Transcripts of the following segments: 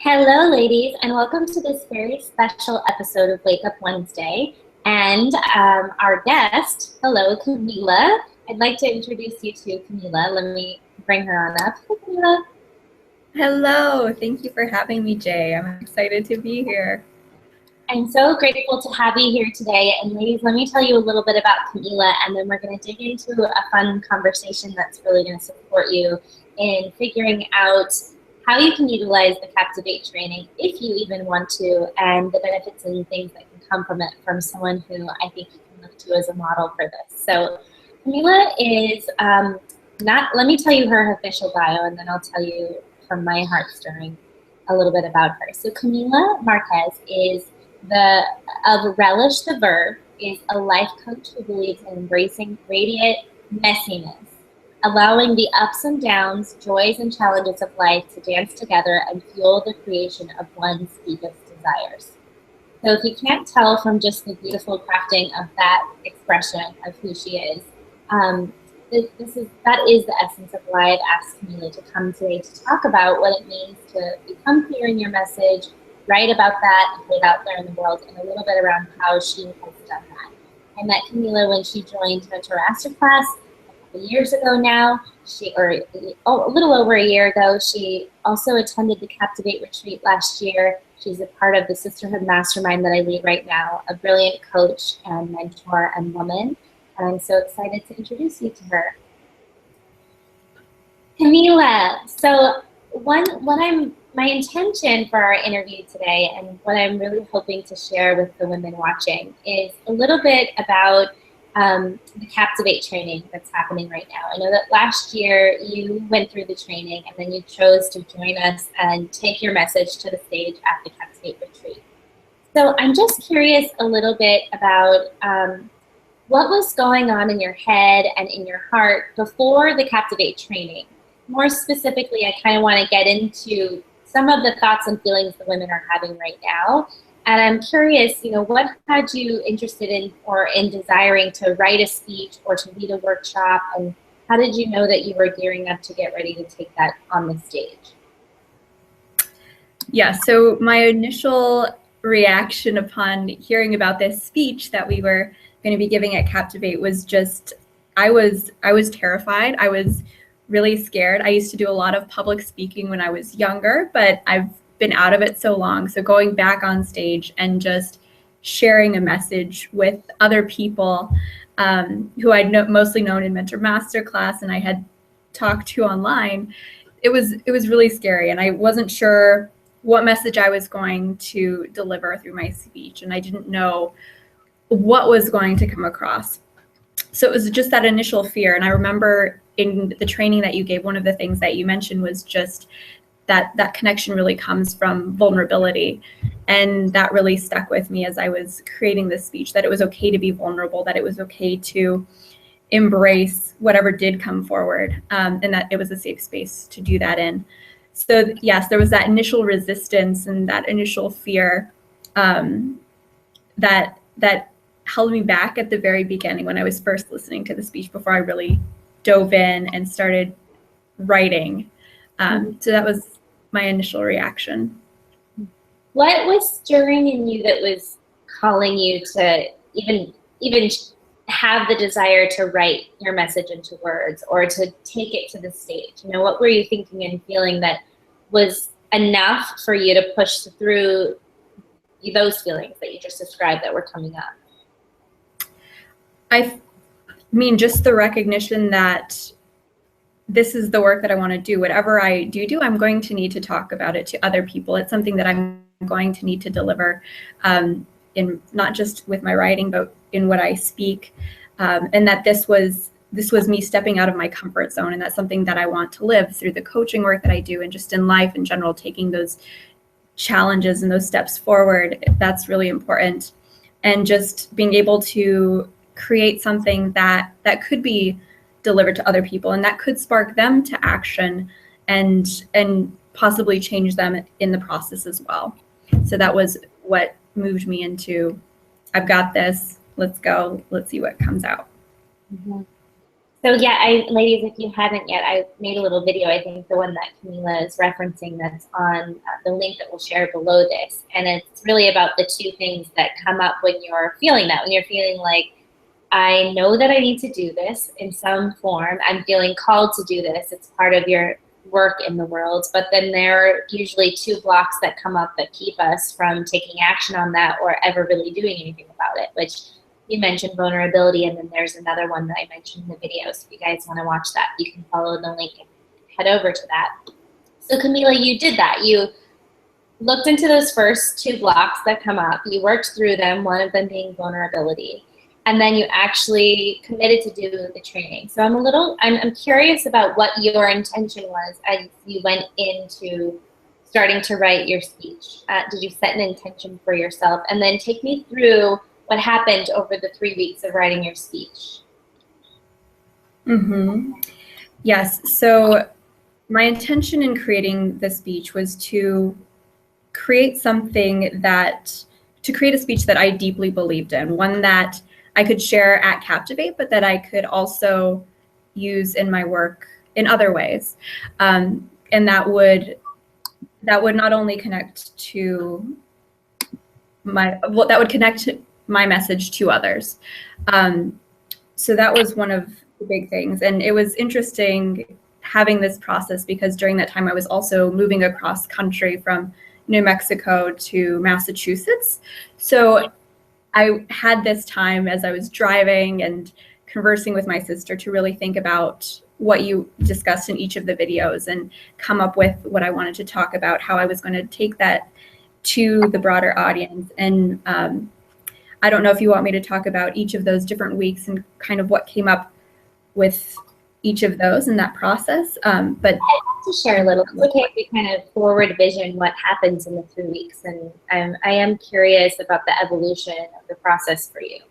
Hello, ladies, and welcome to this very special episode of Wake Up Wednesday. And our guest, hello, Camila. I'd like to introduce you to Camila. Let me bring her on up. Hi, Camila. Hello, thank you for having me, Jay. I'm excited to be here. I'm so grateful to have you here today. And ladies, let me tell you a little bit about Camila, and then we're going to dig into a fun conversation that's really going to support you in figuring out how you can utilize the Captivate training, if you even want to, and the benefits and things that can come from it from someone who I think you can look to as a model for this. So Camila is let me tell you her official bio, and then I'll tell you from my heart stirring a little bit about her. So Camila Marquez is of Relish the Verve, is a life coach who believes in embracing radiant messiness, allowing the ups and downs, joys and challenges of life to dance together and fuel the creation of one's deepest desires. So if you can't tell from just the beautiful crafting of that expression of who she is, that is the essence of why I've asked Camila to come today to talk about what it means to become clear in your message, write about that, and put it out there in the world, and a little bit around how she has done that. I met Camila when she joined Mentor Masterclass years ago now, a little over a year ago. She also attended the Captivate retreat last year. She's a part of the Sisterhood Mastermind that I lead right now, a brilliant coach and mentor and woman. And I'm so excited to introduce you to her. Camila, so my intention for our interview today, and what I'm really hoping to share with the women watching, is a little bit about the Captivate training that's happening right now. I know that last year you went through the training and then you chose to join us and take your message to the stage at the Captivate retreat. So I'm just curious a little bit about what was going on in your head and in your heart before the Captivate training. More specifically, I kind of want to get into some of the thoughts and feelings the women are having right now. And I'm curious, what had you interested in or in desiring to write a speech or to lead a workshop? And how did you know that you were gearing up to get ready to take that on the stage? Yeah, so my initial reaction upon hearing about this speech that we were going to be giving at Captivate was just, I was terrified. I was really scared. I used to do a lot of public speaking when I was younger, but I've been out of it so long. So going back on stage and just sharing a message with other people who I'd mostly known in Mentor Masterclass and I had talked to online, it was really scary. And I wasn't sure what message I was going to deliver through my speech. And I didn't know what was going to come across. So it was just that initial fear. And I remember in the training that you gave, one of the things that you mentioned was just that connection really comes from vulnerability. And that really stuck with me as I was creating this speech, that it was okay to be vulnerable, that it was okay to embrace whatever did come forward, and that it was a safe space to do that in. So yes, there was that initial resistance and that initial fear that held me back at the very beginning when I was first listening to the speech before I really dove in and started writing. So that was my initial reaction. What was stirring in you that was calling you to even have the desire to write your message into words or to take it to the stage? What were you thinking and feeling that was enough for you to push through those feelings that you just described that were coming up? I mean, just the recognition that this is the work that I want to do. Whatever I do, I'm going to need to talk about it to other people. It's something that I'm going to need to deliver in not just with my writing, but in what I speak. And that this was me stepping out of my comfort zone. And that's something that I want to live through the coaching work that I do and just in life in general, taking those challenges and those steps forward. That's really important. And just being able to create something that could be delivered to other people and that could spark them to action and possibly change them in the process as well. So that was what moved me into, I've got this, let's go, let's see what comes out. Mm-hmm. So yeah, ladies, if you haven't yet, I made a little video. I think the one that Camila is referencing that's on the link that we'll share below this. And it's really about the two things that come up when you're feeling that, when you're feeling like, I know that I need to do this in some form. I'm feeling called to do this. It's part of your work in the world. But then there are usually two blocks that come up that keep us from taking action on that or ever really doing anything about it, which you mentioned vulnerability, and then there's another one that I mentioned in the video. So if you guys want to watch that, you can follow the link and head over to that. So Camila, you did that. You looked into those first two blocks that come up. You worked through them, one of them being vulnerability. And then you actually committed to do the training. So I'm curious about what your intention was as you went into starting to write your speech. Did you set an intention for yourself? And then take me through what happened over the 3 weeks of writing your speech. Yes, so my intention in creating the speech was to create a speech that I deeply believed in, one that I could share at Captivate, but that I could also use in my work in other ways. And that would not only connect to that would connect my message to others. So that was one of the big things. And it was interesting having this process because during that time I was also moving across country from New Mexico to Massachusetts. So I had this time as I was driving and conversing with my sister to really think about what you discussed in each of the videos and come up with what I wanted to talk about, how I was going to take that to the broader audience. And I don't know if you want me to talk about each of those different weeks and kind of what came up with each of those in that process. But I'd like to share a little. It's okay if we kind of forward vision what happens in the 3 weeks. And I am curious about the evolution of the process for you.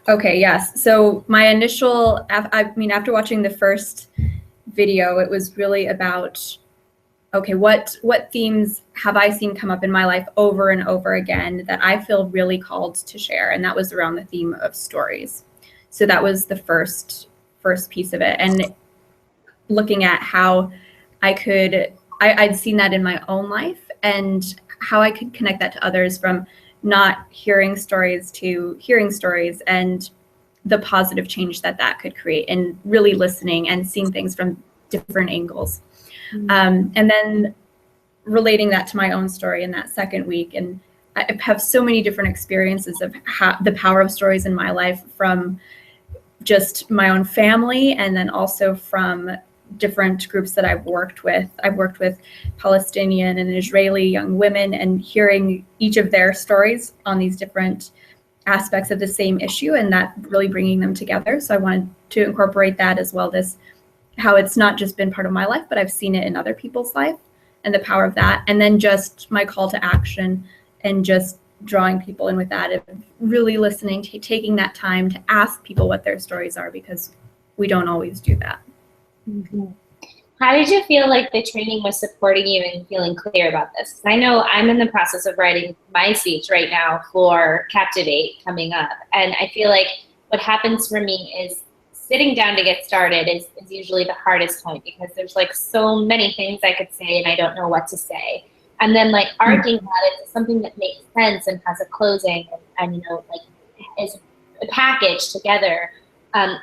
Okay, yes. So my initial, after watching the first video, it was really about, okay, what themes have I seen come up in my life over and over again that I feel really called to share? And that was around the theme of stories. So that was the first piece of it. And looking at how I'd seen that in my own life and how I could connect that to others, from not hearing stories to hearing stories, and the positive change that could create, and really listening and seeing things from different angles. And then relating that to my own story in that second week. And I have so many different experiences of the power of stories in my life, from just my own family and then also from different groups that I've worked with. I've worked with Palestinian and Israeli young women, and hearing each of their stories on these different aspects of the same issue, and that really bringing them together. So I wanted to incorporate that as well, this how it's not just been part of my life, but I've seen it in other people's life, and the power of that. And then just my call to action and just drawing people in with that, of really listening, taking that time to ask people what their stories are, because we don't always do that. How did you feel like the training was supporting you in feeling clear about this? I know I'm in the process of writing my speech right now for Captivate coming up. And I feel like what happens for me is sitting down to get started is usually the hardest point, because there's like so many things I could say and I don't know what to say. And then like arguing about it is something that makes sense and has a closing and you know, like is a package together.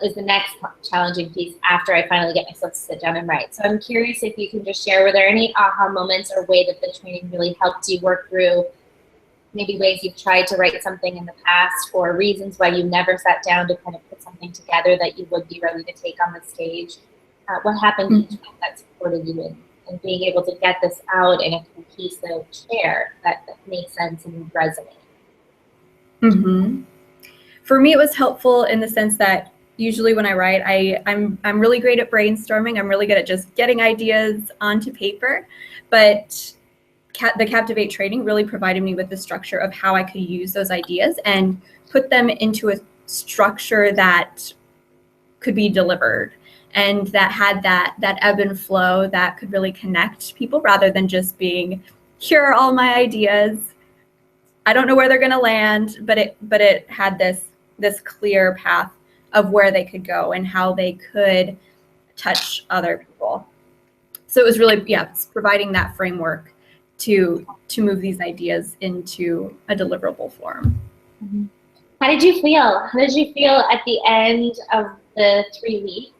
Is the next challenging piece after I finally get myself to sit down and write. So I'm curious if you can just share, were there any aha moments or way that the training really helped you work through maybe ways you've tried to write something in the past, or reasons why you never sat down to kind of put something together that you would be ready to take on the stage? What happened each time that supported you in being able to get this out in a cohesive share that makes sense and resonate? For me, it was helpful in the sense that usually when I write, I'm really great at brainstorming. I'm really good at just getting ideas onto paper, but the Captivate training really provided me with the structure of how I could use those ideas and put them into a structure that could be delivered, and that had that ebb and flow that could really connect people, rather than just being, here are all my ideas, I don't know where they're going to land, but it had this clear path of where they could go and how they could touch other people. So it was really, it's providing that framework to move these ideas into a deliverable form. Mm-hmm. How did you feel? How did you feel at the end of the 3 weeks?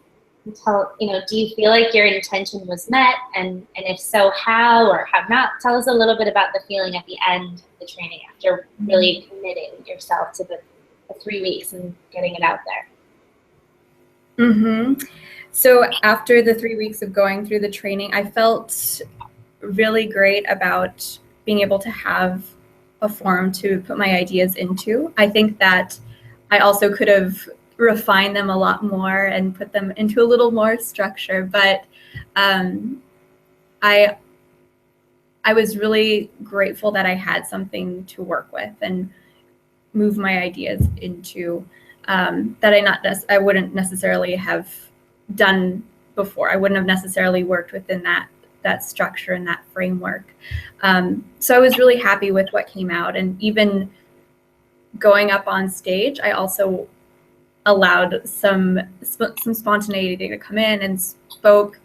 Do you feel like your intention was met? And if so, how or how not? Tell us a little bit about the feeling at the end of the training after really committing yourself to the 3 weeks and getting it out there. Mm-hmm. So after the 3 weeks of going through the training, I felt really great about being able to have a forum to put my ideas into. I think that I also could have refined them a lot more and put them into a little more structure, but I was really grateful that I had something to work with and move my ideas into that I wouldn't necessarily have done before. I wouldn't have necessarily worked within that structure and that framework. So I was really happy with what came out. And even going up on stage, I also allowed some spontaneity to come in and spoke.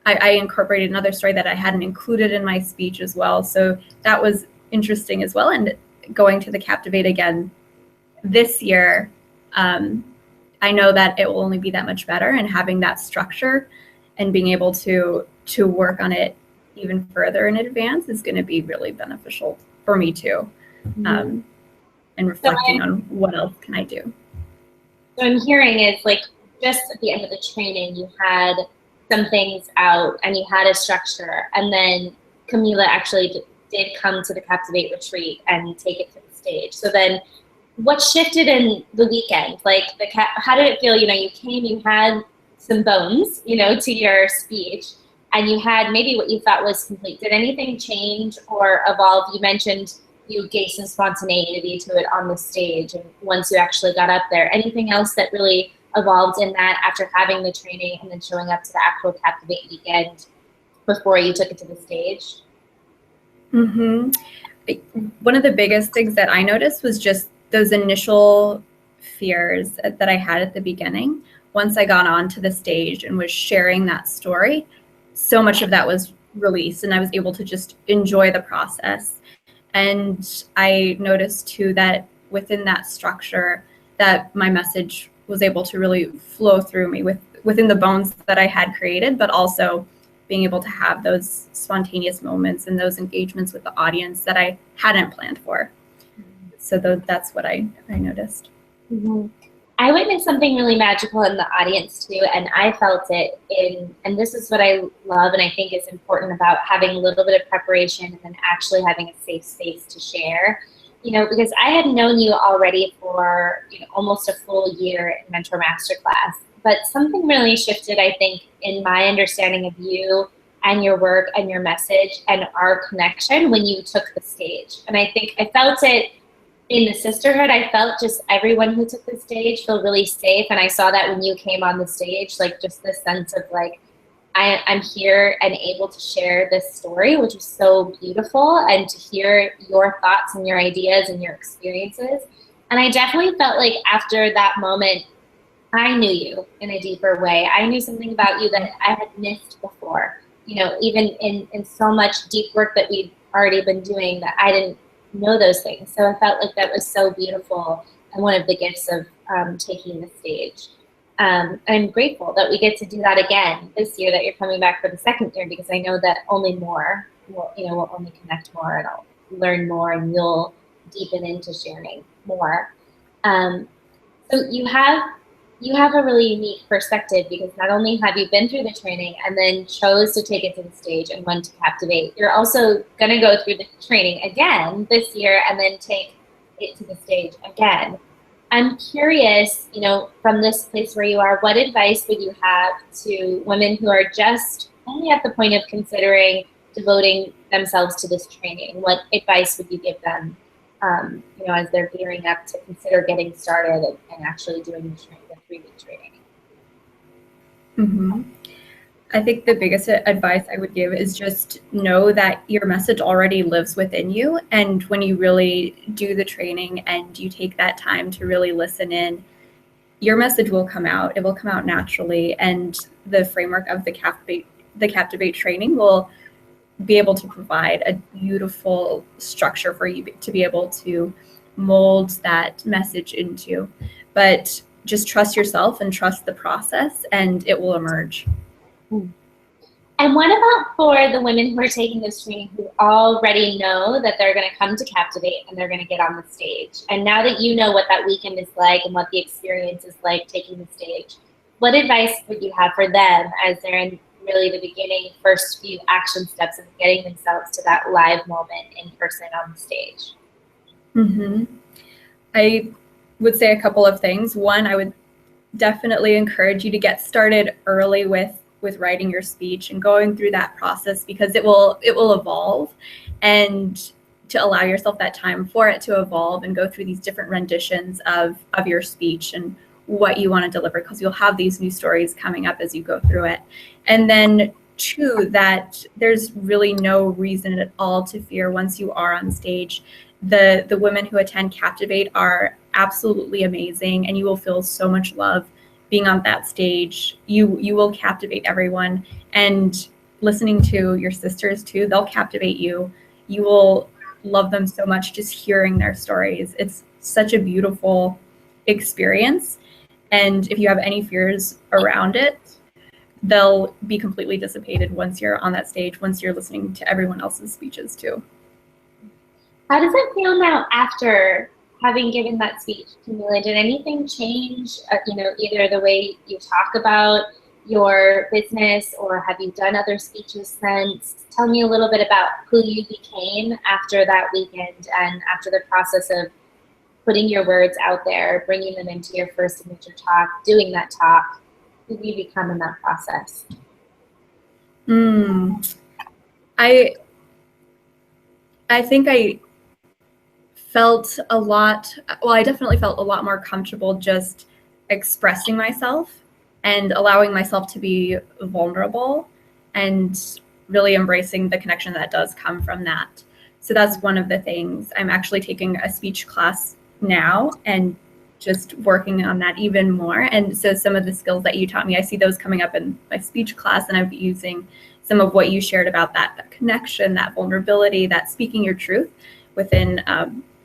I incorporated another story that I hadn't included in my speech as well. So that was interesting as well. And going to the Captivate again this year, I know that it will only be that much better, and having that structure and being able to work on it even further in advance is going to be really beneficial for me too. And reflecting on what else can I do. So I'm hearing is like just at the end of the training, you had some things out and you had a structure, and then Camila actually did come to the Captivate retreat and take it to the stage. So then what shifted in the weekend? Like how did it feel? You came, you had some bones, to your speech, and you had maybe what you thought was complete. Did anything change or evolve? You mentioned you gave some spontaneity to it on the stage, and once you actually got up there, anything else that really evolved in that after having the training and then showing up to the actual Captivate weekend before you took it to the stage? Mm-hmm. One of the biggest things that I noticed was just those initial fears that I had at the beginning. Once I got onto the stage and was sharing that story, so much of that was released, and I was able to just enjoy the process. And I noticed too that within that structure, that my message was able to really flow through me within the bones that I had created, but also being able to have those spontaneous moments and those engagements with the audience that I hadn't planned for. So that's what I noticed. Mm-hmm. I witnessed something really magical in the audience too, and I felt it and this is what I love and I think is important about having a little bit of preparation and then actually having a safe space to share. Because I had known you already for almost a full year in Mentor Masterclass, but something really shifted, I think, in my understanding of you and your work and your message and our connection when you took the stage. And I think I felt it in the sisterhood. I felt just everyone who took the stage feel really safe. And I saw that when you came on the stage, like just this sense of like, I'm here and able to share this story, which is so beautiful, and to hear your thoughts and your ideas and your experiences. And I definitely felt like after that moment, I knew you in a deeper way. I knew something about you that I had missed before, even in so much deep work that we'd already been doing that I didn't know those things. So I felt like that was so beautiful and one of the gifts of taking the stage. I'm grateful that we get to do that again this year, that you're coming back for the second year, because I know that only more will only connect more, and I'll learn more, and you'll deepen into sharing more. So you have a really unique perspective, because not only have you been through the training and then chose to take it to the stage and went to Captivate, you're also going to go through the training again this year and then take it to the stage again. I'm curious, from this place where you are, what advice would you have to women who are just only at the point of considering devoting themselves to this training? What advice would you give them, as they're gearing up to consider getting started and actually doing the 3-week training? Mm-hmm. I think the biggest advice I would give is just know that your message already lives within you. And when you really do the training and you take that time to really listen in, your message will come out. It will come out naturally, and the framework of the Captivate training will be able to provide a beautiful structure for you to be able to mold that message into. But just trust yourself and trust the process, and it will emerge. And what about for the women who are taking this training who already know that they're going to come to Captivate and they're going to get on the stage? And now that you know what that weekend is like and what the experience is like taking the stage, what advice would you have for them as they're in really the beginning, first few action steps of getting themselves to that live moment in person on the stage? I would say a couple of things. One, I would definitely encourage you to get started early with writing your speech and going through that process, because it will evolve, and to allow yourself that time for it to evolve and go through these different renditions of your speech and what you want to deliver, because you'll have these new stories coming up as you go through it. And then two, that there's really no reason at all to fear once you are on stage. The women who attend Captivate are absolutely amazing, and you will feel so much love being on that stage. You will captivate everyone, and listening to your sisters too, they'll captivate you. You will love them so much just hearing their stories. It's such a beautiful experience. And if you have any fears around it, they'll be completely dissipated once you're on that stage, once you're listening to everyone else's speeches too. How does it feel now after having given that speech, Camila? Did anything change, either the way you talk about your business, or have you done other speeches since? Tell me a little bit about who you became after that weekend and after the process of putting your words out there, bringing them into your first signature talk, doing that talk. Who do you become in that process? I think I felt I definitely felt a lot more comfortable just expressing myself and allowing myself to be vulnerable and really embracing the connection that does come from that. So that's one of the things. I'm actually taking a speech class now and just working on that even more. And so some of the skills that you taught me, I see those coming up in my speech class, and I'm using some of what you shared about that connection, that vulnerability, that speaking your truth within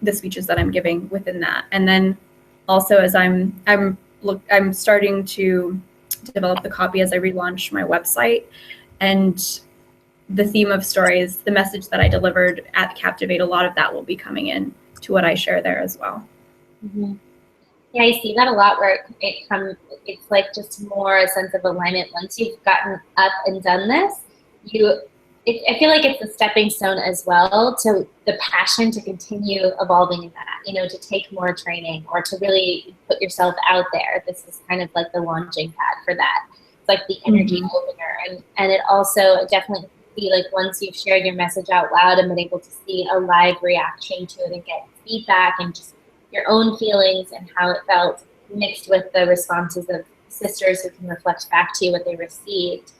the speeches that I'm giving within that. And then also as I'm starting to develop the copy as I relaunch my website, and the theme of stories, the message that I delivered at Captivate, a lot of that will be coming in to what I share there as well. Yeah, I see that a lot where it's like just more a sense of alignment. Once you've gotten up and done this, I feel like it's a stepping stone as well to the passion to continue evolving in that, to take more training or to really put yourself out there. This is kind of like the launching pad for that. It's like the energy opener. And it also definitely see, like, once you've shared your message out loud and been able to see a live reaction to it and get feedback and just your own feelings and how it felt mixed with the responses of sisters who can reflect back to you what they received,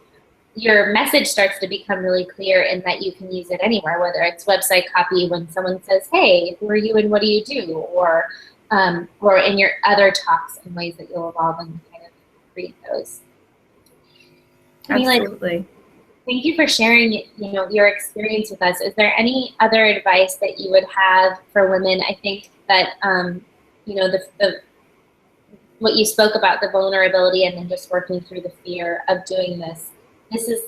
your message starts to become really clear in that you can use it anywhere, whether it's website copy when someone says, hey, who are you and what do you do? Or in your other talks and ways that you'll evolve and kind of read those. Absolutely. Thank you for sharing, your experience with us. Is there any other advice that you would have for women? I think that, what you spoke about, the vulnerability and then just working through the fear of doing this.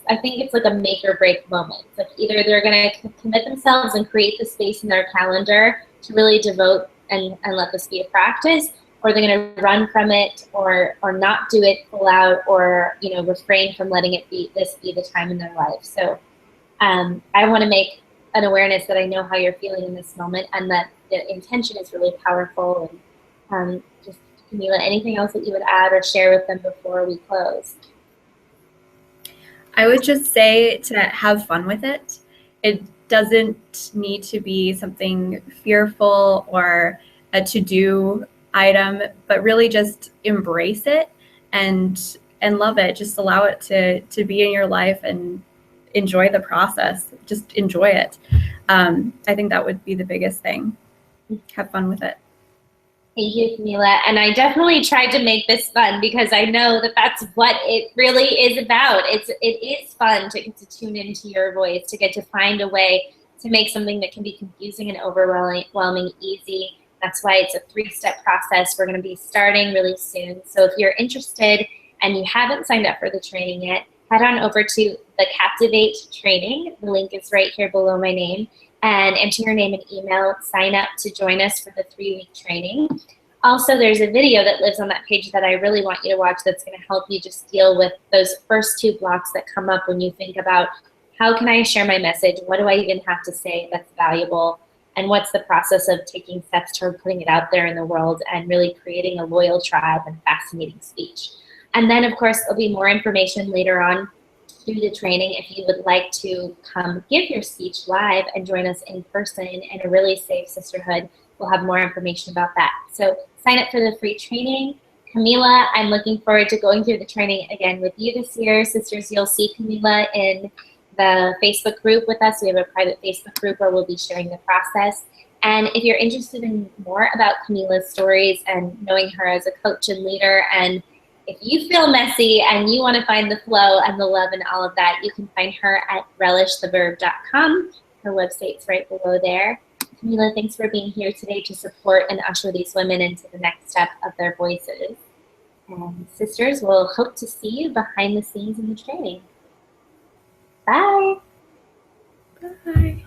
I think it's like a make or break moment. It's like either they're going to commit themselves and create the space in their calendar to really devote and let this be a practice, or they're going to run from it or not do it full out, or refrain from letting it be the time in their life. So I want to make an awareness that I know how you're feeling in this moment, and that the intention is really powerful. And just, Camila, anything else that you would add or share with them before we close? I would just say to have fun with it. It doesn't need to be something fearful or a to-do item, but really just embrace it and love it. Just allow it to be in your life and enjoy the process. Just enjoy it. I think that would be the biggest thing. Have fun with it. Thank you, Camila. And I definitely tried to make this fun because I know that that's what it really is about. It is fun to get to tune into your voice, to get to find a way to make something that can be confusing and overwhelming easy. That's why it's a 3-step process. We're going to be starting really soon. So if you're interested and you haven't signed up for the training yet, head on over to the Captivate Training. The link is right here below my name. And enter your name and email, sign up to join us for the 3-week training. Also, there's a video that lives on that page that I really want you to watch that's going to help you just deal with those first 2 blocks that come up when you think about how can I share my message, what do I even have to say that's valuable, and what's the process of taking steps toward putting it out there in the world and really creating a loyal tribe and fascinating speech. And then, of course, there'll be more information later on through the training if you would like to come give your speech live and join us in person in a really safe sisterhood. We'll have more information about that. So sign up for the free training. Camila, I'm looking forward to going through the training again with you this year. Sisters, you'll see Camila in the Facebook group with us. We have a private Facebook group where we'll be sharing the process. And if you're interested in more about Camila's stories and knowing her as a coach and leader, and if you feel messy and you want to find the flow and the love and all of that, you can find her at relishtheverve.com. Her website's right below there. Camila, thanks for being here today to support and usher these women into the next step of their voices. And sisters, we'll hope to see you behind the scenes in the training. Bye. Bye.